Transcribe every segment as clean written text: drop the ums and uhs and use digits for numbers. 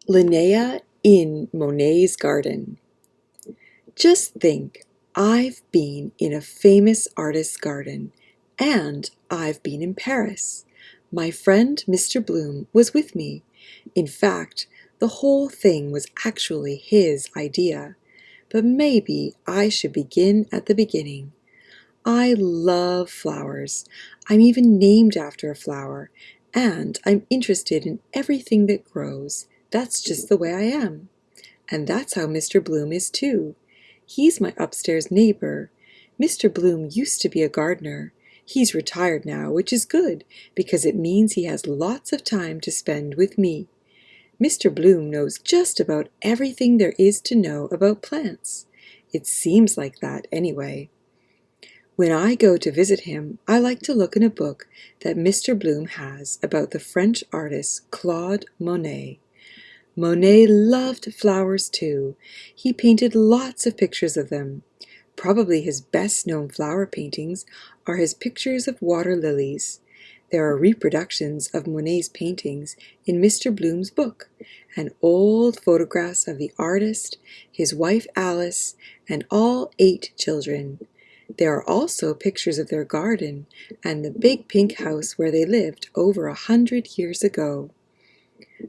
Linnea in Monet's garden. Just think, I've been in a famous artist's garden, and I've been in Paris. My friend Mr. Bloom was with me. In fact, the whole thing was actually his idea. But maybe I should begin at the beginning. I love flowers. I'm even named after a flower, and I'm interested in everything that grows. That's just the way I am. And that's how Mr. Bloom is too. He's my upstairs neighbor. Mr. Bloom used to be a gardener. He's retired now, which is good, because it means he has lots of time to spend with me. Mr. Bloom knows just about everything there is to know about plants. It seems like that anyway. When I go to visit him, I like to look in a book that Mr. Bloom has about the French artist Claude Monet. Monet loved flowers too. He painted lots of pictures of them. Probably his best-known flower paintings are his pictures of water lilies. There are reproductions of Monet's paintings in Mr. Bloom's book, and old photographs of the artist, his wife Alice, and all 8 children. There are also pictures of their garden and the big pink house where they lived over 100 years ago.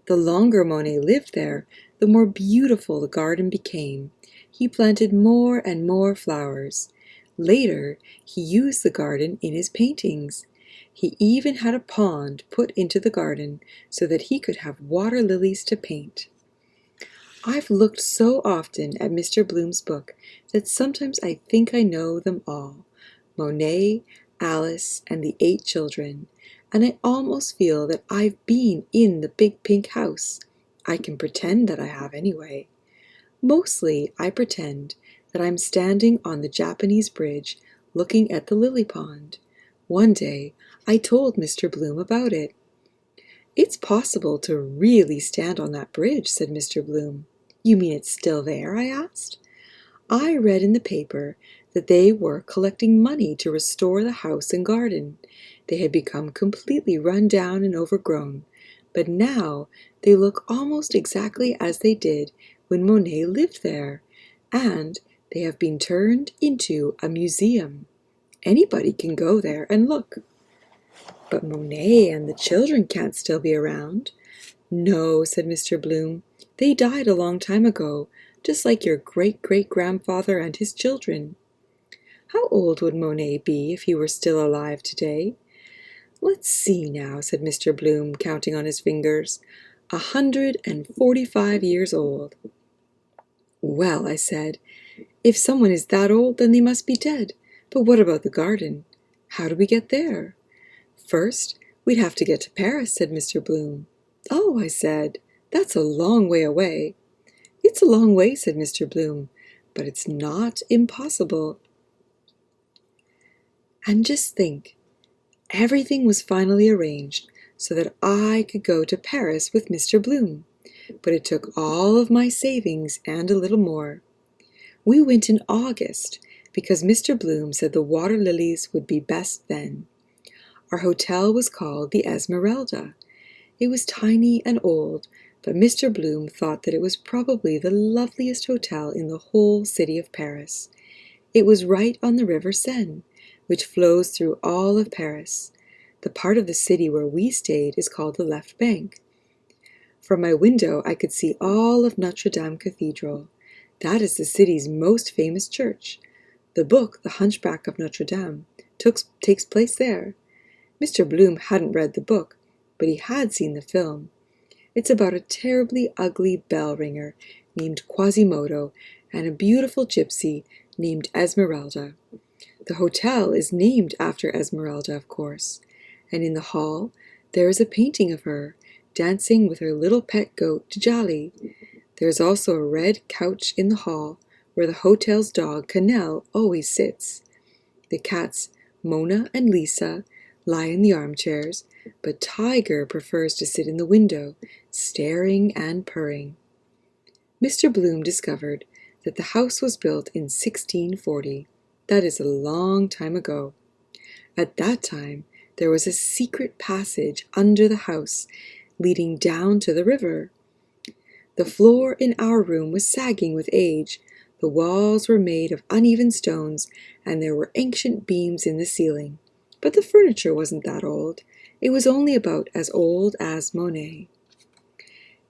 The longer Monet lived there, the more beautiful the garden became. He planted more and more flowers. Later, he used the garden in his paintings. He even had a pond put into the garden so that he could have water lilies to paint. I've looked so often at Mr. Bloom's book that sometimes I think I know them all. Monet, Alice, and the 8 children. And I almost feel that I've been in the big pink house. I can pretend that I have anyway. Mostly I pretend that I'm standing on the Japanese bridge looking at the lily pond. One day I told Mr. Bloom about it. "It's possible to really stand on that bridge," said Mr. Bloom. "You mean it's still there?" I asked. I read in the paper that they were collecting money to restore the house and garden. They had become completely run down and overgrown, but now they look almost exactly as they did when Monet lived there, and they have been turned into a museum. Anybody can go there and look. But Monet and the children can't still be around. "No," said Mr. Bloom. "They died a long time ago, just like your great-great-grandfather and his children." "How old would Monet be if he were still alive today?" "Let's see now," said Mr. Bloom, counting on his fingers. 145 years old. "Well," I said, "if someone is that old, then they must be dead. But what about the garden? How do we get there?" "First, we'd have to get to Paris," said Mr. Bloom. "Oh," I said, "that's a long way away." "It's a long way," said Mr. Bloom, "but it's not impossible." And just think, everything was finally arranged so that I could go to Paris with Mr. Bloom. But it took all of my savings and a little more. We went in August because Mr. Bloom said the water lilies would be best then. Our hotel was called the Esmeralda. It was tiny and old, but Mr. Bloom thought that it was probably the loveliest hotel in the whole city of Paris. It was right on the river Seine, which flows through all of Paris. The part of the city where we stayed is called the left bank. From my window, I could see all of Notre Dame Cathedral. That is the city's most famous church. The book, The Hunchback of Notre Dame, takes place there. Mr. Bloom hadn't read the book, but he had seen the film. It's about a terribly ugly bell ringer named Quasimodo and a beautiful gypsy named Esmeralda. The hotel is named after Esmeralda, of course, and in the hall there is a painting of her dancing with her little pet goat Djali. There is also a red couch in the hall where the hotel's dog Cannelle always sits. The cats Mona and Lisa lie in the armchairs, but Tiger prefers to sit in the window, staring and purring. Mr. Bloom discovered that the house was built in 1640. That is a long time ago. At that time, there was a secret passage under the house leading down to the river. The floor in our room was sagging with age. The walls were made of uneven stones, and there were ancient beams in the ceiling. But the furniture wasn't that old. It was only about as old as Monet.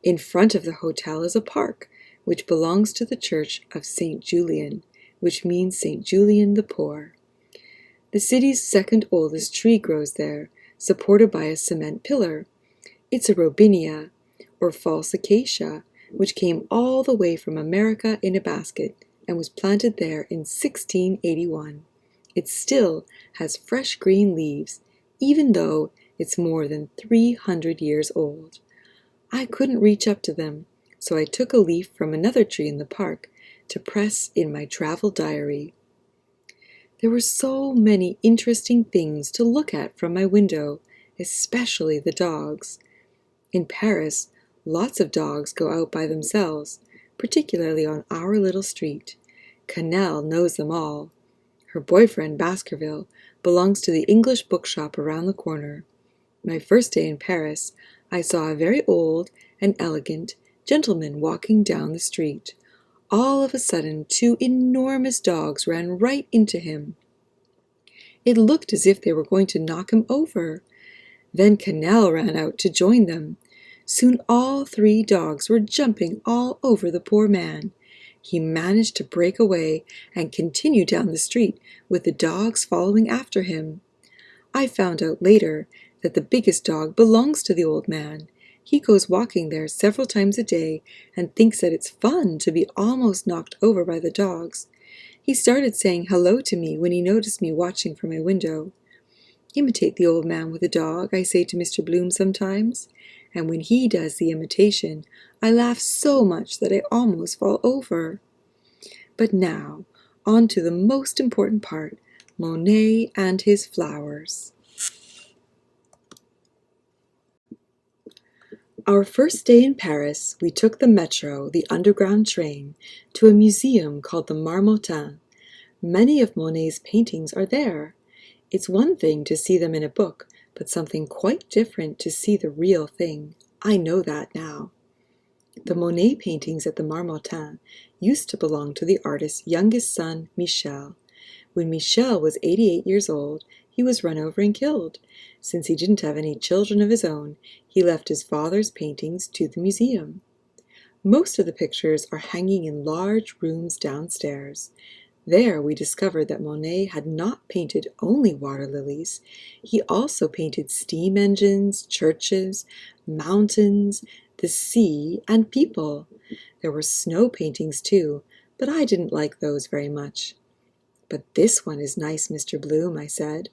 In front of the hotel is a park, which belongs to the church of St. Julian, which means St. Julian the Poor. The city's second oldest tree grows there, supported by a cement pillar. It's a robinia, or false acacia, which came all the way from America in a basket and was planted there in 1681. It still has fresh green leaves, even though it's more than 300 years old. I couldn't reach up to them, so I took a leaf from another tree in the park to press in my travel diary. There were so many interesting things to look at from my window, especially the dogs. In Paris, lots of dogs go out by themselves, particularly on our little street. Canelle knows them all. Her boyfriend, Baskerville, belongs to the English bookshop around the corner. My first day in Paris, I saw a very old and elegant gentleman walking down the street. All of a sudden, 2 enormous dogs ran right into him. It looked as if they were going to knock him over. Then Canelle ran out to join them. Soon all 3 dogs were jumping all over the poor man. He managed to break away and continue down the street with the dogs following after him. I found out later that the biggest dog belongs to the old man. He goes walking there several times a day and thinks that it's fun to be almost knocked over by the dogs. He started saying hello to me when he noticed me watching from my window. "Imitate the old man with the dog," I say to Mr. Bloom sometimes, and when he does the imitation, I laugh so much that I almost fall over. But now, on to the most important part, Monet and his flowers. Our first day in Paris, we took the metro, the underground train, to a museum called the Marmottan. Many of Monet's paintings are there. It's one thing to see them in a book, but something quite different to see the real thing. I know that now. The Monet paintings at the Marmottan used to belong to the artist's youngest son, Michel. When Michel was 88 years old, he was run over and killed. Since he didn't have any children of his own, he left his father's paintings to the museum. Most of the pictures are hanging in large rooms downstairs. There we discovered that Monet had not painted only water lilies. He also painted steam engines, churches, mountains, the sea, and people. There were snow paintings too, but I didn't like those very much. "But this one is nice, Mr. Bloom," I said.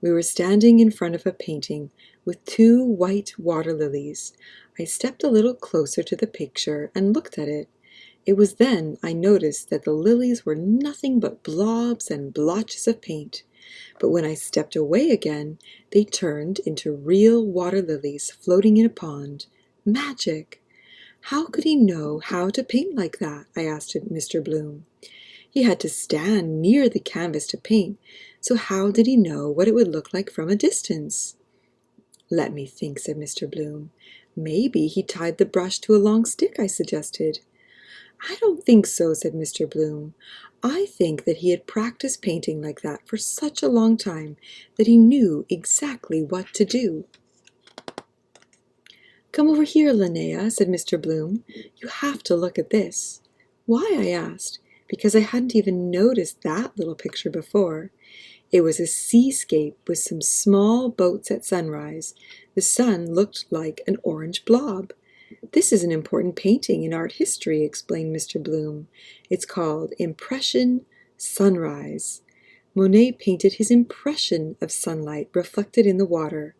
We were standing in front of a painting with 2 white water lilies. I stepped a little closer to the picture and looked at it. It was then I noticed that the lilies were nothing but blobs and blotches of paint. But when I stepped away again, they turned into real water lilies floating in a pond. Magic! How could he know how to paint like that? I asked Mr. Bloom. He had to stand near the canvas to paint, so how did he know what it would look like from a distance? "Let me think," said Mr. Bloom. "Maybe he tied the brush to a long stick," I suggested. "I don't think so," said Mr. Bloom. "I think that he had practiced painting like that for such a long time that he knew exactly what to do." "Come over here, Linnea," said Mr. Bloom. "You have to look at this." "Why?" I asked, because I hadn't even noticed that little picture before. It was a seascape with some small boats at sunrise. The sun looked like an orange blob. "This is an important painting in art history," explained Mr. Bloom. "It's called Impression Sunrise." Monet painted his impression of sunlight reflected in the water.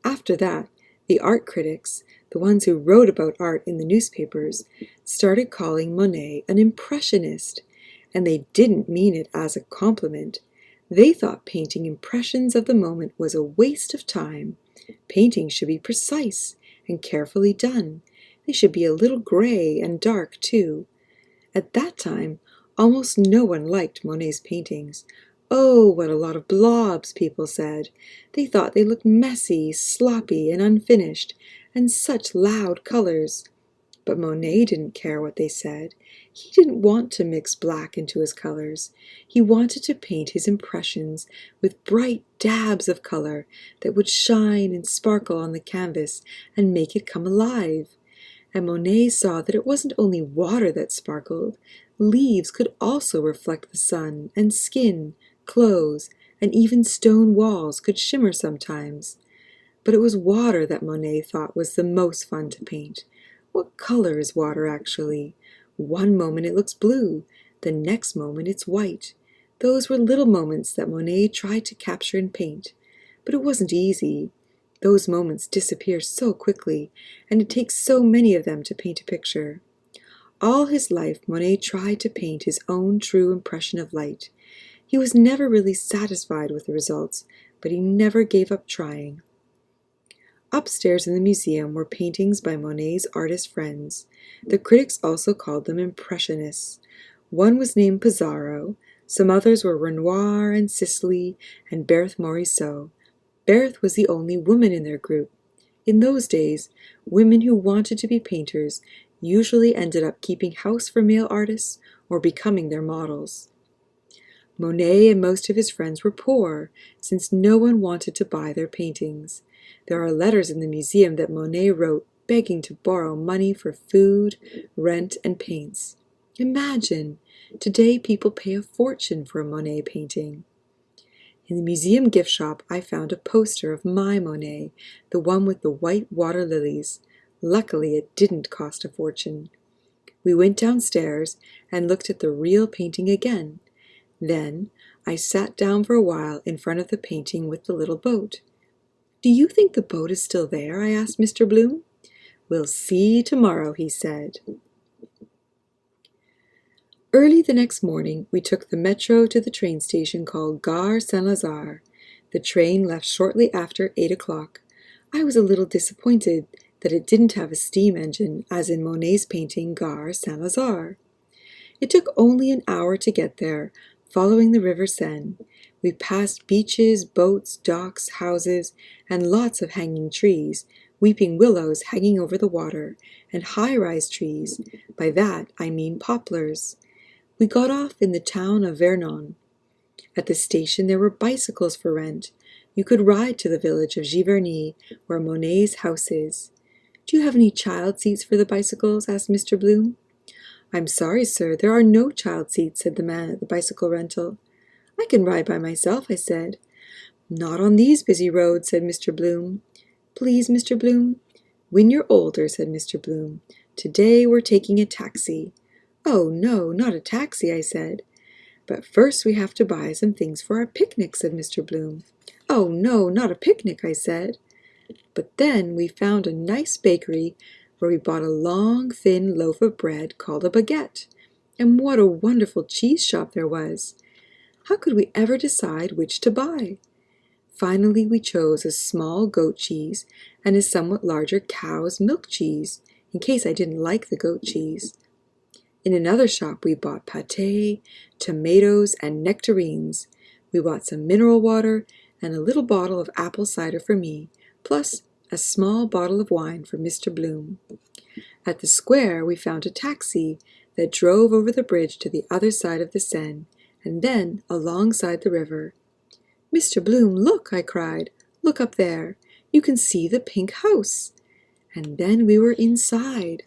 After that, the art critics, the ones who wrote about art in the newspapers, started calling Monet an impressionist, and they didn't mean it as a compliment. They thought painting impressions of the moment was a waste of time. Painting should be precise and carefully done. They should be a little gray and dark, too. At that time, almost no one liked Monet's paintings. "Oh, what a lot of blobs," people said. They thought they looked messy, sloppy, and unfinished, and such loud colors. But Monet didn't care what they said. He didn't want to mix black into his colors. He wanted to paint his impressions with bright dabs of color that would shine and sparkle on the canvas and make it come alive. And Monet saw that it wasn't only water that sparkled. Leaves could also reflect the sun, and skin, clothes, and even stone walls could shimmer sometimes. But it was water that Monet thought was the most fun to paint. What color is water actually? One moment it looks blue, the next moment it's white. Those were little moments that Monet tried to capture and paint. But it wasn't easy. Those moments disappear so quickly, and it takes so many of them to paint a picture. All his life, Monet tried to paint his own true impression of light. He was never really satisfied with the results, but he never gave up trying. Upstairs in the museum were paintings by Monet's artist friends. The critics also called them Impressionists. One was named Pizarro. Some others were Renoir and Sisley and Berthe Morisot. Berthe was the only woman in their group. In those days, women who wanted to be painters usually ended up keeping house for male artists or becoming their models. Monet and most of his friends were poor, since no one wanted to buy their paintings. There are letters in the museum that Monet wrote begging to borrow money for food, rent, and paints. Imagine! Today people pay a fortune for a Monet painting. In the museum gift shop, I found a poster of my Monet, the one with the white water lilies. Luckily, it didn't cost a fortune. We went downstairs and looked at the real painting again. Then I sat down for a while in front of the painting with the little boat. "Do you think the boat is still there?" I asked Mr. Bloom. "We'll see tomorrow," he said. Early the next morning, we took the metro to the train station called Gare Saint-Lazare. The train left shortly after 8 o'clock. I was a little disappointed that it didn't have a steam engine, as in Monet's painting Gare Saint-Lazare. It took only an hour to get there, following the River Seine. We passed beaches, boats, docks, houses, and lots of hanging trees, weeping willows hanging over the water, and high-rise trees. By that I mean poplars. We got off in the town of Vernon. At the station there were bicycles for rent. You could ride to the village of Giverny, where Monet's house is. "Do you have any child seats for the bicycles?" asked Mr. Bloom. "I'm sorry, sir, there are no child seats," said the man at the bicycle rental. "I can ride by myself," I said. "Not on these busy roads," said Mr. Bloom. "Please, Mr. Bloom?" "When you're older," said Mr. Bloom. "Today we're taking a taxi." "Oh, no, not a taxi," I said. "But first we have to buy some things for our picnic," said Mr. Bloom. "Oh, no, not a picnic," I said. But then we found a nice bakery where we bought a long, thin loaf of bread called a baguette. And what a wonderful cheese shop there was! How could we ever decide which to buy? Finally, we chose a small goat cheese and a somewhat larger cow's milk cheese, in case I didn't like the goat cheese. In another shop, we bought pâté, tomatoes, and nectarines. We bought some mineral water and a little bottle of apple cider for me, plus a small bottle of wine for Mr. Bloom. At the square, we found a taxi that drove over the bridge to the other side of the Seine, and then alongside the river. "Mr. Bloom, look!" I cried. "Look up there. You can see the pink house." And then we were inside.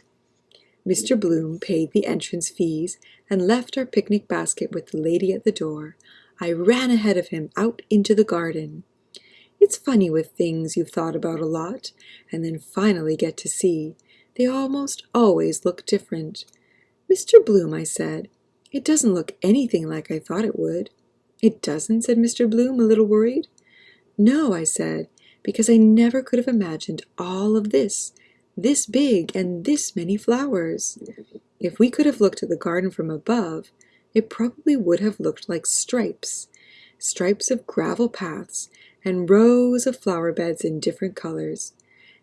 Mr. Bloom paid the entrance fees and left our picnic basket with the lady at the door. I ran ahead of him out into the garden. It's funny with things you've thought about a lot and then finally get to see. They almost always look different. "Mr. Bloom," I said, "it doesn't look anything like I thought it would." "It doesn't?" said Mr. Bloom, a little worried. "No," I said, "because I never could have imagined all of this big and this many flowers. If we could have looked at the garden from above, it probably would have looked like stripes of gravel paths and rows of flower beds in different colors.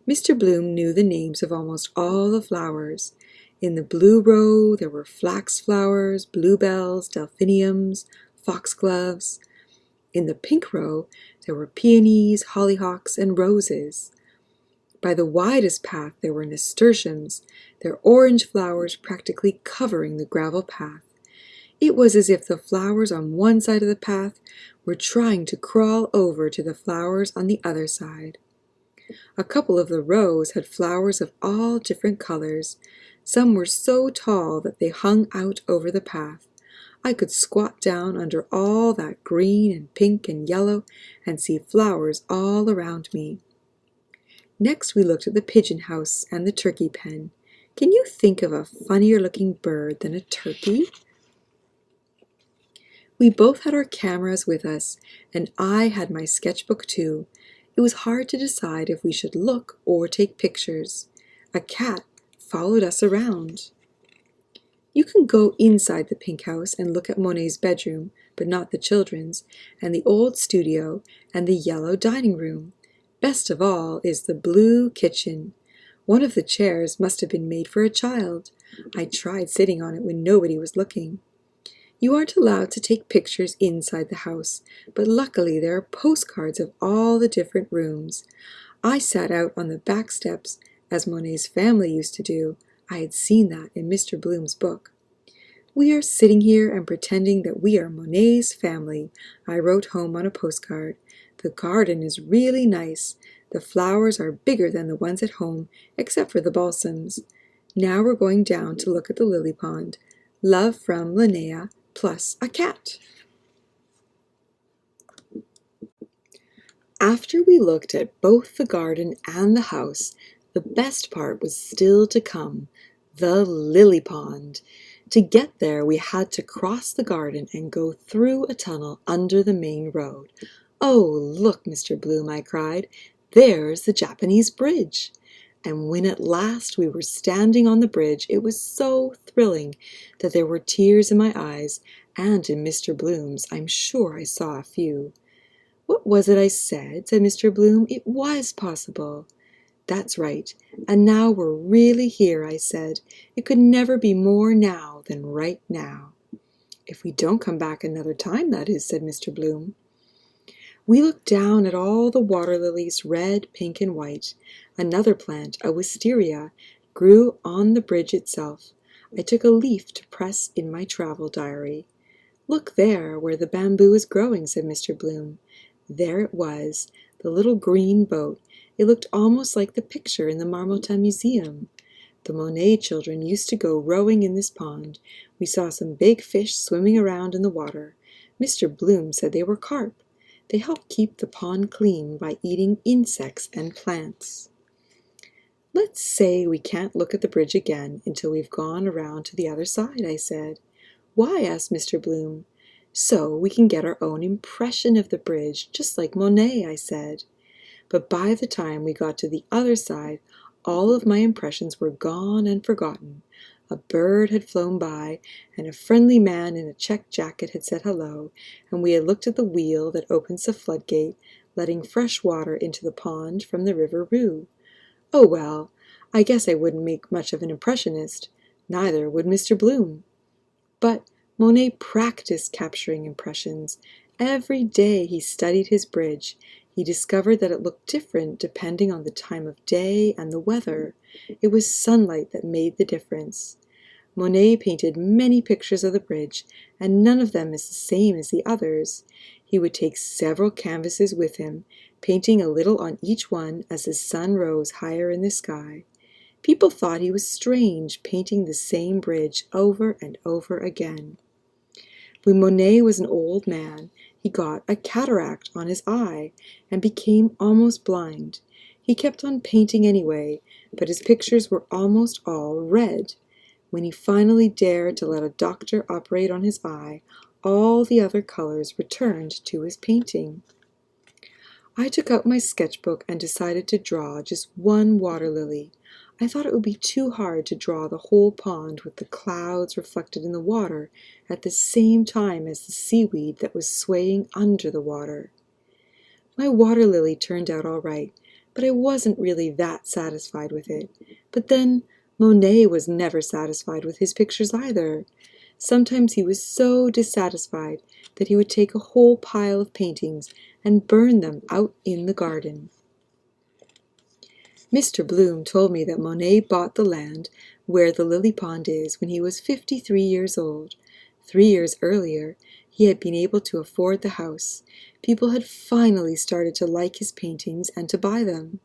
Mr. Bloom knew the names of almost all the flowers. In the blue row, there were flax flowers, bluebells, delphiniums, foxgloves. In the pink row, there were peonies, hollyhocks, and roses. By the widest path there were nasturtiums, their orange flowers practically covering the gravel path. It was as if the flowers on one side of the path were trying to crawl over to the flowers on the other side. A couple of the rows had flowers of all different colors. Some were so tall that they hung out over the path. I could squat down under all that green and pink and yellow and see flowers all around me. Next we looked at the pigeon house and the turkey pen. Can you think of a funnier looking bird than a turkey? We both had our cameras with us, and I had my sketchbook too. It was hard to decide if we should look or take pictures. A cat followed us around. You can go inside the pink house and look at Monet's bedroom, but not the children's, and the old studio, and the yellow dining room. Best of all is the blue kitchen. One of the chairs must have been made for a child. I tried sitting on it when nobody was looking. You aren't allowed to take pictures inside the house, but luckily there are postcards of all the different rooms. I sat out on the back steps, as Monet's family used to do. I had seen that in Mr. Bloom's book. We are sitting here and pretending that we are Monet's family, I wrote home on a postcard. The garden is really nice. The flowers are bigger than the ones at home, except for the balsams. Now we're going down to look at the lily pond. Love from Linnea, plus a cat. After we looked at both the garden and the house, the best part was still to come, the lily pond. To get there, we had to cross the garden and go through a tunnel under the main road. "Oh, look, Mr. Bloom," I cried. "There's the Japanese bridge." And when at last we were standing on the bridge, it was so thrilling that there were tears in my eyes, and in Mr. Bloom's. I'm sure I saw a few. "What was it I said?" said Mr. Bloom. "It was possible." "That's right. And now we're really here," I said. "It could never be more now than right now." "If we don't come back another time, that is," said Mr. Bloom. We looked down at all the water lilies, red, pink, and white. Another plant, a wisteria, grew on the bridge itself. I took a leaf to press in my travel diary. "Look there, where the bamboo is growing," said Mr. Bloom. There it was, the little green boat. It looked almost like the picture in the Marmottan Museum. The Monet children used to go rowing in this pond. We saw some big fish swimming around in the water. Mr. Bloom said they were carp. They help keep the pond clean by eating insects and plants. "Let's say we can't look at the bridge again until we've gone around to the other side," I said. "Why?" asked Mr. Bloom. "So we can get our own impression of the bridge, just like Monet," I said. But by the time we got to the other side, all of my impressions were gone and forgotten. A bird had flown by, and a friendly man in a check jacket had said hello, and we had looked at the wheel that opens the floodgate, letting fresh water into the pond from the River Rue. Oh well, I guess I wouldn't make much of an impressionist. Neither would Mr. Bloom. But Monet practiced capturing impressions. Every day he studied his bridge. He discovered that it looked different depending on the time of day and the weather. It was sunlight that made the difference. Monet painted many pictures of the bridge, and none of them is the same as the others. He would take several canvases with him, painting a little on each one as the sun rose higher in the sky. People thought he was strange, painting the same bridge over and over again. When Monet was an old man, he got a cataract on his eye and became almost blind. He kept on painting anyway, but his pictures were almost all red. When he finally dared to let a doctor operate on his eye, all the other colors returned to his painting. I took out my sketchbook and decided to draw just one water lily. I thought it would be too hard to draw the whole pond with the clouds reflected in the water at the same time as the seaweed that was swaying under the water. My water lily turned out all right, but I wasn't really that satisfied with it. But then Monet was never satisfied with his pictures either. Sometimes he was so dissatisfied that he would take a whole pile of paintings and burn them out in the garden. Mr. Bloom told me that Monet bought the land where the lily pond is when he was 53 years old. 3 years earlier, he had been able to afford the house. People had finally started to like his paintings and to buy them.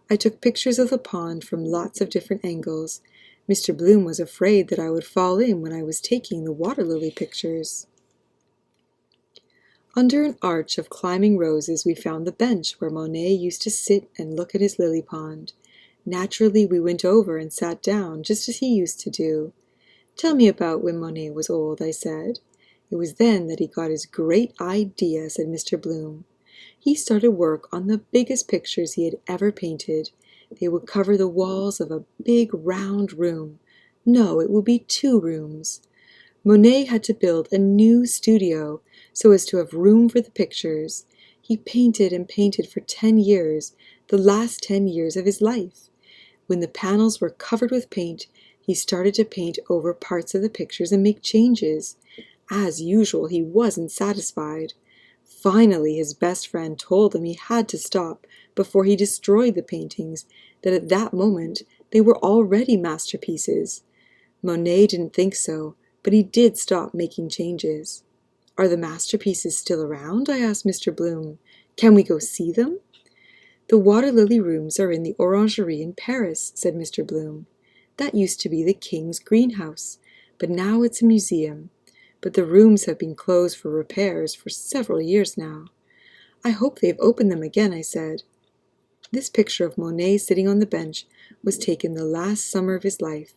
I took pictures of the pond from lots of different angles. Mr. Bloom was afraid that I would fall in when I was taking the water lily pictures. Under an arch of climbing roses we found the bench where Monet used to sit and look at his lily pond. Naturally, we went over and sat down, just as he used to do. "Tell me about when Monet was old," I said. "It was then that he got his great idea," said Mr. Bloom. He started work on the biggest pictures he had ever painted. They would cover the walls of a big round room. No, it would be 2 rooms. Monet had to build a new studio so as to have room for the pictures. He painted and painted for 10 years, the last 10 years of his life. When the panels were covered with paint, he started to paint over parts of the pictures and make changes. As usual, he wasn't satisfied. Finally, his best friend told him he had to stop before he destroyed the paintings, that at that moment they were already masterpieces. Monet didn't think so, but he did stop making changes. "Are the masterpieces still around?" I asked Mr. Bloom. "Can we go see them?" "The water lily rooms are in the orangerie in Paris," said Mr. Bloom. "That used to be the king's greenhouse, but now it's a museum. But the rooms have been closed for repairs for several years now." "I hope they've opened them again," I said. This picture of Monet sitting on the bench was taken the last summer of his life.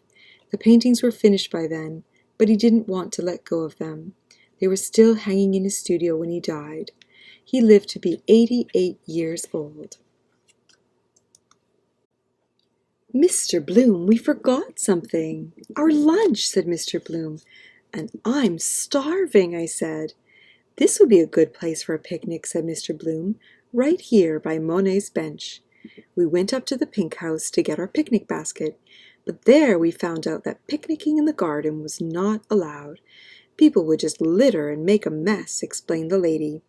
The paintings were finished by then, but he didn't want to let go of them. They were still hanging in his studio when he died. He lived to be 88 years old. "Mr. Bloom, we forgot something. Our lunch," said Mr. Bloom. "And I'm starving," I said. "This would be a good place for a picnic," said Mr. Bloom, "right here by Monet's bench." We went up to the pink house to get our picnic basket, but there we found out that picnicking in the garden was not allowed. People would just litter and make a mess, explained the lady.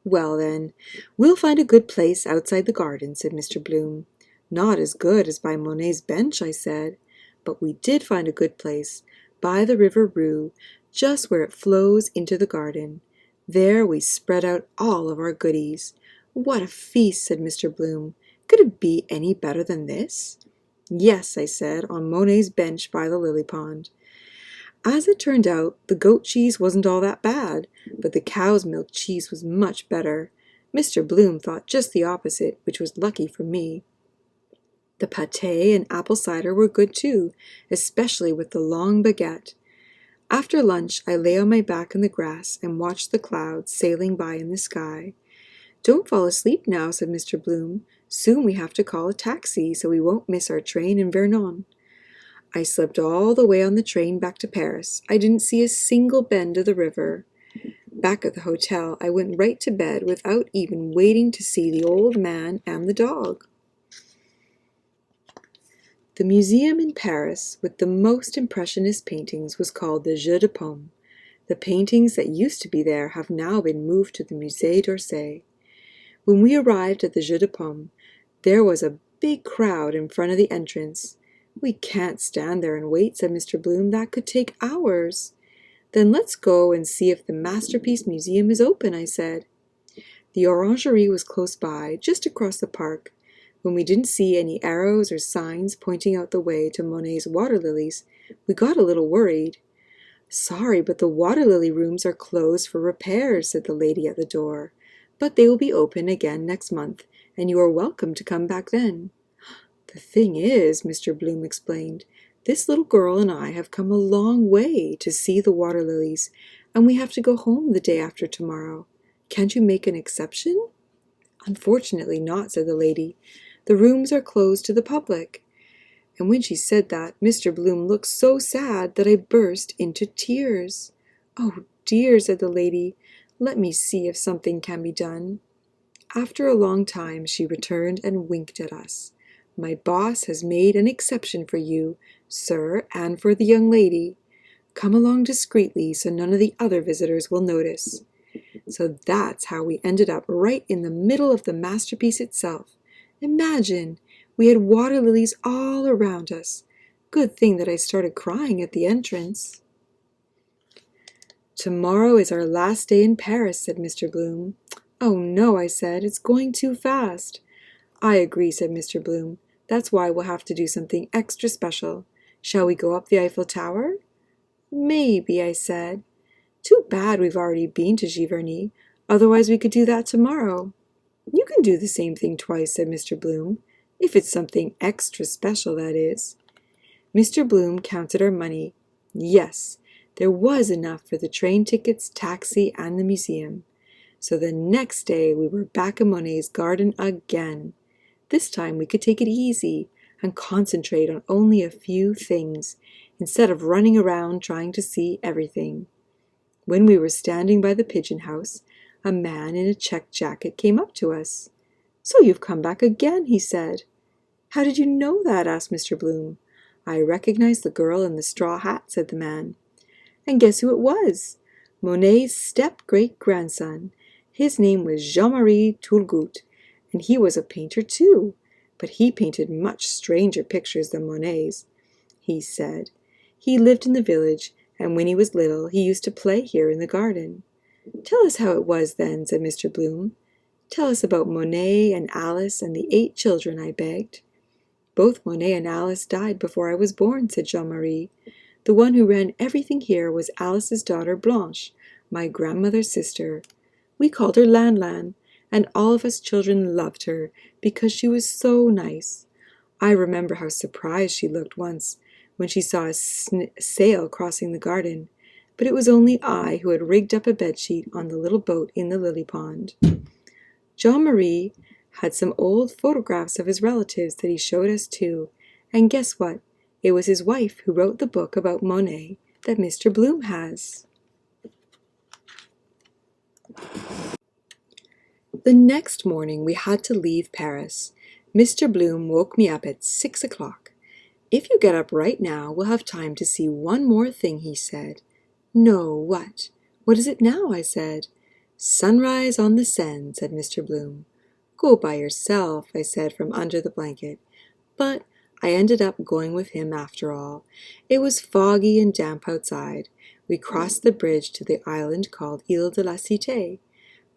"Well then, we'll find a good place outside the garden," said Mr. Bloom. "Not as good as by Monet's bench," I said, "but we did find a good place, by the river Rue, just where it flows into the garden. There we spread out all of our goodies. What a feast," said Mr. Bloom. "Could it be any better than this?" "Yes," I said, "on Monet's bench by the lily pond." As it turned out, the goat cheese wasn't all that bad, but the cow's milk cheese was much better. Mr. Bloom thought just the opposite, which was lucky for me. The pâté and apple cider were good too, especially with the long baguette. After lunch, I lay on my back in the grass and watched the clouds sailing by in the sky. "Don't fall asleep now," said Mr. Bloom. "Soon we have to call a taxi so we won't miss our train in Vernon." I slept all the way on the train back to Paris. I didn't see a single bend of the river. Back at the hotel, I went right to bed without even waiting to see the old man and the dog. The museum in Paris with the most impressionist paintings was called the Jeu de Paume. The paintings that used to be there have now been moved to the Musée d'Orsay. When we arrived at the Jeu de Paume, there was a big crowd in front of the entrance. "We can't stand there and wait," said Mr. Bloom. "That could take hours." "Then let's go and see if the Masterpiece Museum is open," I said. The orangerie was close by, just across the park. When we didn't see any arrows or signs pointing out the way to Monet's water lilies, we got a little worried. "Sorry, but the water lily rooms are closed for repairs," said the lady at the door. "But they will be open again next month, and you are welcome to come back then." "The thing is," Mr. Bloom explained, "this little girl and I have come a long way to see the water lilies, and we have to go home the day after tomorrow. Can't you make an exception?" "Unfortunately not," said the lady. "The rooms are closed to the public." And when she said that, Mr. Bloom looked so sad that I burst into tears. "Oh dear," said the lady, "let me see if something can be done." After a long time, she returned and winked at us. "My boss has made an exception for you, sir, and for the young lady. Come along discreetly so none of the other visitors will notice." So that's how we ended up right in the middle of the masterpiece itself. Imagine, We had water lilies all around us. Good thing that I started crying at the entrance. Tomorrow is our last day in Paris, said Mr. Bloom. Oh no, I said, it's going too fast. I agree, said Mr. Bloom. That's why we'll have to do something extra special. Shall we go up the Eiffel Tower? Maybe, I said. Too bad we've already been to Giverny. Otherwise we could do that tomorrow. You can do the same thing twice, said Mr. Bloom. If it's something extra special, that is. Mr. Bloom counted our money. Yes, there was enough for the train tickets, taxi, and the museum. So the next day we were back in Monet's garden again. This time we could take it easy and concentrate on only a few things, instead of running around trying to see everything. When we were standing by the pigeon house, a man in a checked jacket came up to us. So you've come back again, he said. How did you know that? Asked Mr. Bloom. I recognized the girl in the straw hat, said the man. And guess who it was? Monet's step-great-grandson. His name was Jean-Marie Turgot, and he was a painter too, but he painted much stranger pictures than Monet's, he said. He lived in the village, and when he was little, he used to play here in the garden. Tell us how it was then, said Mr. Bloom. Tell us about Monet and Alice and the 8 children, I begged. Both Monet and Alice died before I was born, said Jean-Marie. The one who ran everything here was Alice's daughter Blanche, my grandmother's sister. We called her Lan, and all of us children loved her because she was so nice. I remember how surprised she looked once when she saw a sail crossing the garden, but it was only I who had rigged up a bedsheet on the little boat in the lily pond. Jean-Marie had some old photographs of his relatives that he showed us too, and guess what? It was his wife who wrote the book about Monet that Mr. Bloom has. The next morning we had to leave Paris. Mr. Bloom woke me up at 6 o'clock. If you get up right now, we'll have time to see one more thing, he said. No, what? What is it now? I said. Sunrise on the Seine, said Mr. Bloom. Go by yourself, I said from under the blanket. But I ended up going with him after all. It was foggy and damp outside. We crossed the bridge to the island called Ile de la Cité.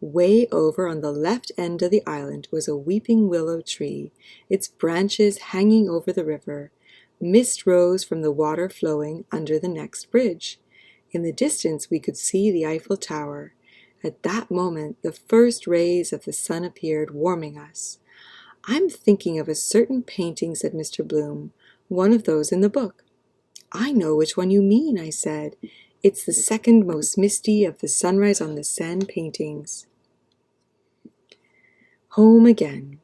Way over on the left end of the island was a weeping willow tree, its branches hanging over the river. Mist rose from the water flowing under the next bridge. In the distance we could see the Eiffel Tower. At that moment the first rays of the sun appeared, warming us. I'm thinking of a certain painting, said Mr. Bloom, one of those in the book. I know which one you mean, I said. It's the second most misty of the Sunrise on the Seine paintings. Home again.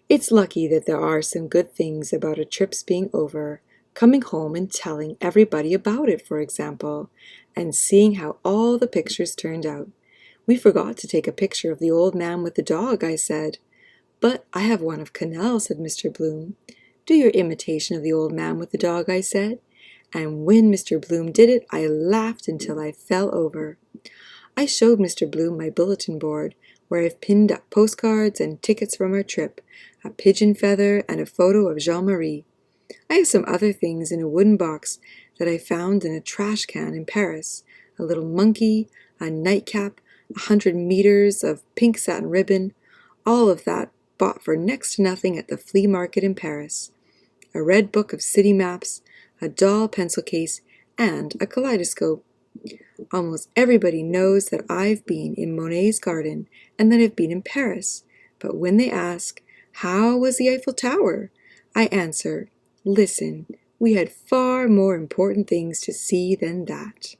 It's lucky that there are some good things about a trip's being over, coming home and telling everybody about it, for example, and seeing how all the pictures turned out. We forgot to take a picture of the old man with the dog, I said. But I have one of Cannell, said Mr. Bloom. Do your imitation of the old man with the dog, I said. And when Mr. Bloom did it, I laughed until I fell over. I showed Mr. Bloom my bulletin board, where I've pinned up postcards and tickets from our trip, a pigeon feather, and a photo of Jean-Marie. I have some other things in a wooden box that I found in a trash can in Paris, a little monkey, a nightcap, 100 meters of pink satin ribbon, all of that bought for next to nothing at the flea market in Paris, a red book of city maps, a doll pencil case, and a kaleidoscope. Almost everybody knows that I've been in Monet's garden and that I've been in Paris, but when they ask, how was the Eiffel Tower? I answer, listen, we had far more important things to see than that.